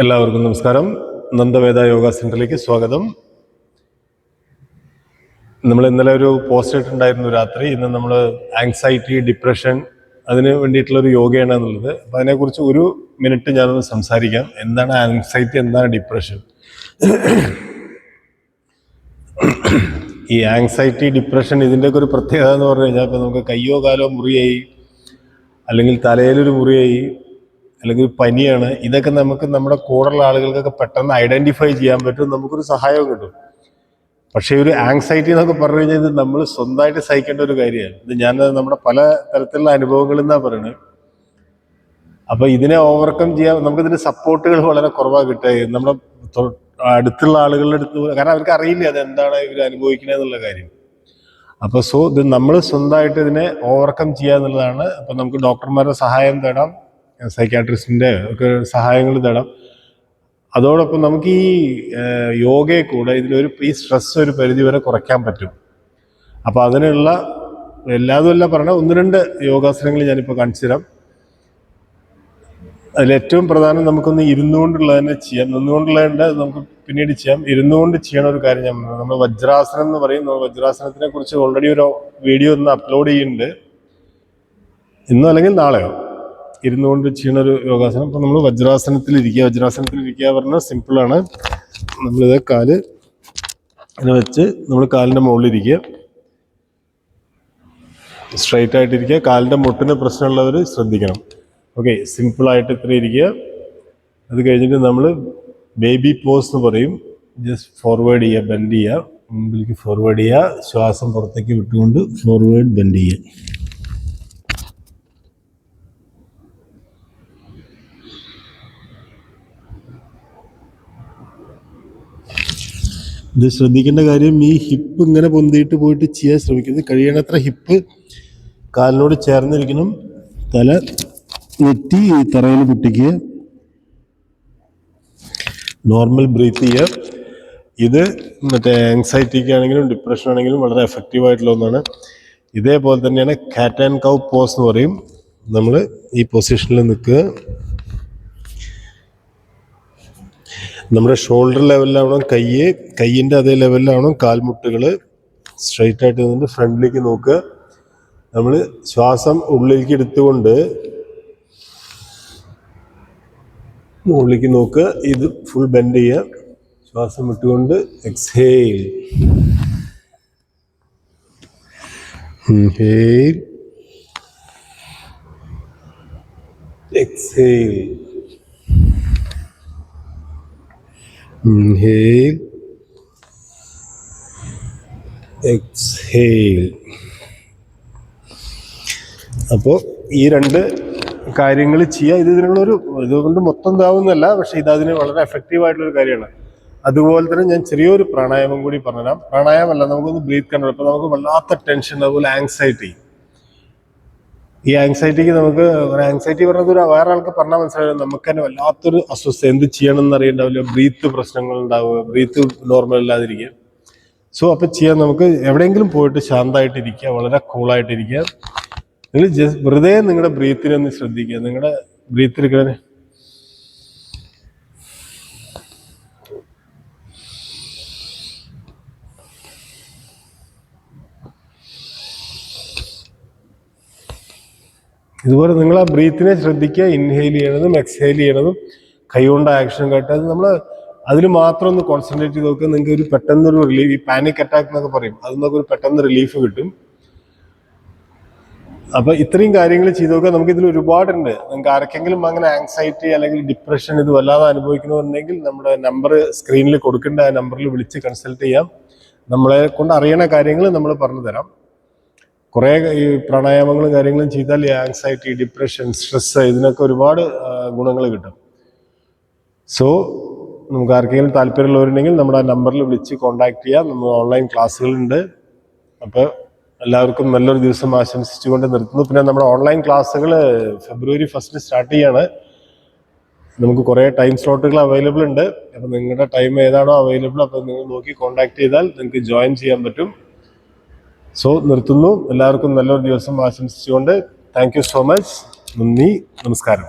എല്ലാവർക്കും നമസ്കാരം. നന്ദവേദ യോഗ സെന്ററിലേക്ക് സ്വാഗതം. നമ്മൾ ഇന്നലെ ഒരു പോസ്റ്റ് ഇട്ടുണ്ടായിരുന്നു രാത്രി. ഇന്ന് നമ്മൾ ആങ്സൈറ്റി, ഡിപ്രഷൻ അതിന് വേണ്ടിയിട്ടുള്ളൊരു യോഗയാണ് എന്നുള്ളത്. അപ്പം അതിനെക്കുറിച്ച് ഒരു മിനിറ്റ് ഞാനൊന്ന് സംസാരിക്കാം. എന്താണ് ആങ്സൈറ്റി, എന്താണ് ഡിപ്രഷൻ? ഈ ആങ്സൈറ്റി, ഡിപ്രഷൻ ഇതിൻ്റെയൊക്കെ ഒരു പ്രത്യേകത എന്ന് പറഞ്ഞു കഴിഞ്ഞാൽ ഇപ്പം നമുക്ക് കയ്യോ കാലോ മുറിയായി, അല്ലെങ്കിൽ തലയിലൊരു മുറിയായി, അല്ലെങ്കിൽ പനിയാണ്, ഇതൊക്കെ നമുക്ക് നമ്മുടെ കൂടെയുള്ള ആളുകൾക്കൊക്കെ പെട്ടെന്ന് ഐഡന്റിഫൈ ചെയ്യാൻ പറ്റും, നമുക്കൊരു സഹായവും കിട്ടും. പക്ഷേ ഒരു ആങ്സൈറ്റി എന്നൊക്കെ പറഞ്ഞു കഴിഞ്ഞാൽ ഇത് നമ്മൾ സ്വന്തമായിട്ട് സഹിക്കേണ്ട ഒരു കാര്യമാണ്. ഇത് ഞാൻ നമ്മുടെ പല തരത്തിലുള്ള അനുഭവങ്ങളിൽ നിന്നാണ് പറയുന്നത്. അപ്പൊ ഇതിനെ ഓവർകം ചെയ്യാൻ നമുക്കിതിന്റെ സപ്പോർട്ടുകൾ വളരെ കുറവാണ് കിട്ടുക നമ്മുടെ അടുത്തുള്ള ആളുകളുടെ അടുത്ത്. കാരണം അവർക്ക് അറിയില്ല അതെന്താണ് ഇവർ അനുഭവിക്കുന്നത് എന്നുള്ള കാര്യം. അപ്പൊ ഇത് നമ്മൾ സ്വന്തമായിട്ട് ഇതിനെ ഓവർകം ചെയ്യുക എന്നുള്ളതാണ്. അപ്പൊ നമുക്ക് ഡോക്ടർമാരുടെ സഹായം തേടാം, സൈക്യാട്രിസ്റ്റിന്റെ ഒക്കെ സഹായങ്ങൾ തേടാം. അതോടൊപ്പം നമുക്ക് ഈ യോഗയെ കൂടെ ഈ സ്ട്രെസ് ഒരു പരിധി വരെ കുറയ്ക്കാൻ പറ്റും. അപ്പൊ അതിനുള്ള എല്ലാതുമല്ല പറഞ്ഞ 1-2 യോഗാസനങ്ങൾ ഞാനിപ്പോൾ കാണിച്ചു തരാം. അതിലേറ്റവും പ്രധാനം നമുക്കൊന്ന് ഇരുന്നുകൊണ്ടുള്ള തന്നെ ചെയ്യാം. നിന്നുകൊണ്ടുള്ളതിൻ്റെ നമുക്ക് പിന്നീട് ചെയ്യാം. ഇരുന്നുകൊണ്ട് ചെയ്യണ ഒരു കാര്യം ഞാൻ പറഞ്ഞു. നമ്മൾ വജ്രാസനം എന്ന് പറയും. വജ്രാസനത്തിനെ കുറിച്ച് ഓൾറെഡി ഒരു വീഡിയോ ഒന്ന് അപ്ലോഡ് ചെയ്യുന്നുണ്ട്, ഇന്നോ അല്ലെങ്കിൽ നാളെയോ. ഇരുന്നുകൊണ്ട് ചെയ്യുന്ന ഒരു യോഗാസനം. അപ്പം നമ്മൾ വജ്രാസനത്തിലിരിക്കുക പറഞ്ഞാൽ സിമ്പിളാണ്. നമ്മളിത് കാല് ഇങ്ങനെ വെച്ച് നമ്മൾ കാലിൻ്റെ മുകളിലിരിക്കുക, സ്ട്രൈറ്റ് ആയിട്ടിരിക്കുക. കാലിൻ്റെ മുട്ടിന് പ്രശ്നമുള്ളവർ ശ്രദ്ധിക്കണം. ഓക്കെ, സിമ്പിളായിട്ട് ഇത്ര ഇരിക്കുക. അത് കഴിഞ്ഞിട്ട് നമ്മൾ ബേബി പോസ് എന്ന് പറയും. ജസ്റ്റ് ഫോർവേഡ് ചെയ്യുക, ബെൻഡ് ചെയ്യുക, മുമ്പിലേക്ക് ഫോർവേഡ് ചെയ്യുക, ശ്വാസം പുറത്തേക്ക് വിട്ടുകൊണ്ട് ഫോർവേഡ് ബെൻഡ് ചെയ്യുക. ഇത് ശ്രദ്ധിക്കേണ്ട കാര്യം, ഈ ഹിപ്പ് ഇങ്ങനെ പൊന്തിയിട്ട് പോയിട്ട് ചെയ്യാൻ ശ്രമിക്കുന്നത്. കഴിയണത്ര ഹിപ്പ് കാലിനോട് ചേർന്നിരിക്കണം. തല നെറ്റി തറയിൽ പൊട്ടിക്കുക. നോർമൽ ബ്രീത്ത് ചെയ്യുക. ഇത് മറ്റേ ആങ്സൈറ്റിക്ക് ആണെങ്കിലും ഡിപ്രഷൻ ആണെങ്കിലും വളരെ എഫക്റ്റീവായിട്ടുള്ള ഒന്നാണ്. ഇതേപോലെ തന്നെയാണ് കാറ്റ് ആൻഡ് കൗ പോസ് എന്ന് പറയും. നമ്മൾ ഈ പൊസിഷനിൽ നിൽക്കുക. നമ്മുടെ ഷോൾഡർ ലെവലിലാവണം കയ്യിൻ്റെ അതേ ലെവലിലാവണം കാൽമുട്ടുകൾ. സ്ട്രൈറ്റ് ആയിട്ട് നിന്നിട്ട് ഫ്രണ്ടിലേക്ക് നോക്കുക. നമ്മൾ ശ്വാസം ഉള്ളിലേക്ക് എടുത്തുകൊണ്ട് മുകളിലേക്ക് നോക്കുക. ഇത് ഫുൾ ബെൻഡ് ചെയ്യുക. ശ്വാസം വിട്ടുകൊണ്ട് exhale, inhale, exhale, inhale, exhale. അപ്പോൾ ഈ 2 കാര്യങ്ങൾ ചെയ്യുക. ഇതുകൊണ്ട് മൊത്തം ഇതാവുന്നല്ല, പക്ഷെ ഇതിന് വളരെ എഫക്റ്റീവായിട്ടുള്ളൊരു കാര്യമാണ്. അതുപോലെ തന്നെ ഞാൻ ചെറിയൊരു പ്രാണായാമം കൂടി പറഞ്ഞുതരാം. പ്രാണായാമല്ല, നമുക്കൊന്ന് ബ്രീത്ത് കൺട്രോൾ. ഇപ്പം നമുക്ക് വല്ലാത്ത ടെൻഷൻ, അതുപോലെ ആങ്സൈറ്റി. ഈ ആങ്സൈറ്റിക്ക് ആങ്സൈറ്റി പറഞ്ഞത് വേറെ ആൾക്ക് പറഞ്ഞാൽ മനസ്സിലാവില്ല. നമുക്ക് തന്നെ വല്ലാത്തൊരു അസ്വസ്ഥത, എന്ത് ചെയ്യണം എന്ന് അറിയണ്ടാവില്ല. ബ്രീത്ത് പ്രശ്നങ്ങൾ ഉണ്ടാവുക, ബ്രീത്ത് നോർമൽ അല്ലാതിരിക്കുക. അപ്പം ചെയ്യാൻ നമുക്ക് എവിടെയെങ്കിലും പോയിട്ട് ശാന്തമായിട്ടിരിക്കുക, വളരെ കൂളായിട്ടിരിക്കുക. നിങ്ങൾ വെറുതെ നിങ്ങളുടെ ബ്രീത്തിനെ ഒന്ന് ശ്രദ്ധിക്കുക. നിങ്ങളുടെ ബ്രീത്ത് എടുക്കണേ. ഇതുപോലെ നിങ്ങൾ ആ ബ്രീത്തിനെ ശ്രദ്ധിക്കുക. ഇൻഹെയിൽ ചെയ്യണതും എക്സ്ഹെയിൽ ചെയ്യണതും കൈകൊണ്ട് ആക്ഷൻ കാട്ടുക. നമ്മൾ അതിൽ മാത്രം ഒന്ന് കോൺസെൻട്രേറ്റ് ചെയ്ത് നോക്കുക. നിങ്ങൾക്ക് ഒരു പെട്ടെന്നൊരു റിലീഫ്, ഈ പാനിക് അറ്റാക്ക് എന്നൊക്കെ പറയും, അതിൽ നിന്നൊക്കെ ഒരു പെട്ടെന്ന് റിലീഫ് കിട്ടും. അപ്പൊ ഇത്രയും കാര്യങ്ങൾ ചെയ്ത് നോക്കുക. നമുക്കിതിൽ ഒരുപാടുണ്ട്. നിങ്ങൾക്ക് ആർക്കെങ്കിലും അങ്ങനെ ആങ്സൈറ്റി അല്ലെങ്കിൽ ഡിപ്രഷൻ ഇത് വല്ലാതെ അനുഭവിക്കുന്നുണ്ടെങ്കിൽ നമ്മുടെ നമ്പർ സ്ക്രീനിൽ കൊടുക്കേണ്ട ആ നമ്പറിൽ വിളിച്ച് കൺസൾട്ട് ചെയ്യാം. നമ്മളെ കൊണ്ട് അറിയണ കാര്യങ്ങൾ നമ്മൾ പറഞ്ഞു തരാം. കുറേ ഈ പ്രാണായാമങ്ങളും കാര്യങ്ങളും ചെയ്താൽ ഈ ആങ്സൈറ്റി, ഡിപ്രഷൻ, സ്ട്രെസ് ഇതിനൊക്കെ ഒരുപാട് ഗുണങ്ങൾ കിട്ടും. നമുക്ക് ആർക്കെങ്കിലും താല്പര്യമുള്ളവരുണ്ടെങ്കിൽ നമ്മുടെ ആ നമ്പറിൽ വിളിച്ച് കോൺടാക്ട് ചെയ്യാം. നമ്മൾ ഓൺലൈൻ ക്ലാസ്സുകളുണ്ട്. അപ്പോൾ എല്ലാവർക്കും നല്ലൊരു ദിവസം ആശംസിച്ചുകൊണ്ട് നിർത്തുന്നു. പിന്നെ നമ്മുടെ ഓൺലൈൻ ക്ലാസ്സുകൾ February 1 സ്റ്റാർട്ട് ചെയ്യാണ്. നമുക്ക് കുറേ ടൈം സ്ലോട്ടുകൾ അവൈലബിൾ ഉണ്ട്. അപ്പം നിങ്ങളുടെ ടൈം ഏതാണോ അവൈലബിൾ, അപ്പം നിങ്ങൾ നോക്കി കോൺടാക്ട് ചെയ്താൽ നിങ്ങൾക്ക് ജോയിൻ ചെയ്യാൻ പറ്റും. നിർത്തുന്നു. എല്ലാവർക്കും നല്ലൊരു ദിവസം ആശംസിച്ചുകൊണ്ട് താങ്ക് യു സോ മച്ച്. നന്ദി, നമസ്കാരം.